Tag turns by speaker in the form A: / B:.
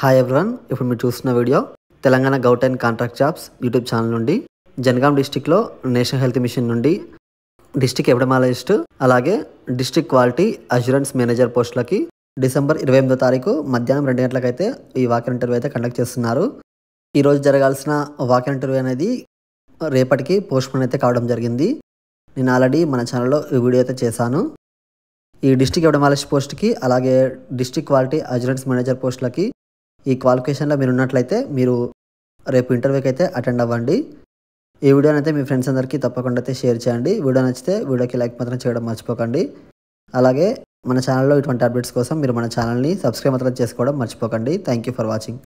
A: Hi everyone, ఇప్పుడు మీరు చూస్తున్న video Telangana govt and contract jobs YouTube channel నుండి జనగాం డిస్టిక్లో నేషనల్ హెల్త్ మిషన్ నుండి డిస్టిక్ ఎపిడమాలజిస్ట్ అలాగే డిస్టిక్ క్వాలిటీ అష్యూరెన్స్ మేనేజర్ పోస్టులకి డిసెంబర్ 28వ తారీఖు మధ్యాహ్నం 2 గంటలకైతే ఈ వాకిన్ ఇంటర్వ్యూ అయితే కండక్ట్ చేస్తున్నారు. ఈరోజు జరగాల్సిన వాకిన్ ఇంటర్వ్యూ అనేది రేపటికి పోస్ట్పోన్ అయితే కావడం జరిగింది. నేను ఆల్రెడీ మన ఛానల్లో ఈ వీడియో అయితే చేశాను. ఈ డిస్టిక్ ఎపిడమాలజిస్ట్ పోస్ట్కి అలాగే డిస్టిక్ క్వాలిటీ అష్యూరెన్స్ మేనేజర్ పోస్టులకి ఈ క్వాలిఫికేషన్లో మీరు ఉన్నట్లయితే మీరు రేపు ఇంటర్వ్యూకి అయితే అటెండ్ అవ్వండి. ఈ వీడియోని అయితే మీ ఫ్రెండ్స్ అందరికీ తప్పకుండా అయితే షేర్ చేయండి. వీడియో నచ్చితే వీడియోకి లైక్ మాత్రం చేయడం మర్చిపోకండి. అలాగే మన ఛానల్లో ఇటువంటి అప్డేట్స్ కోసం మీరు మన ఛానల్ని సబ్స్క్రైబ్ మాత్రం చేసుకోవడం మర్చిపోకండి. Thank you for watching.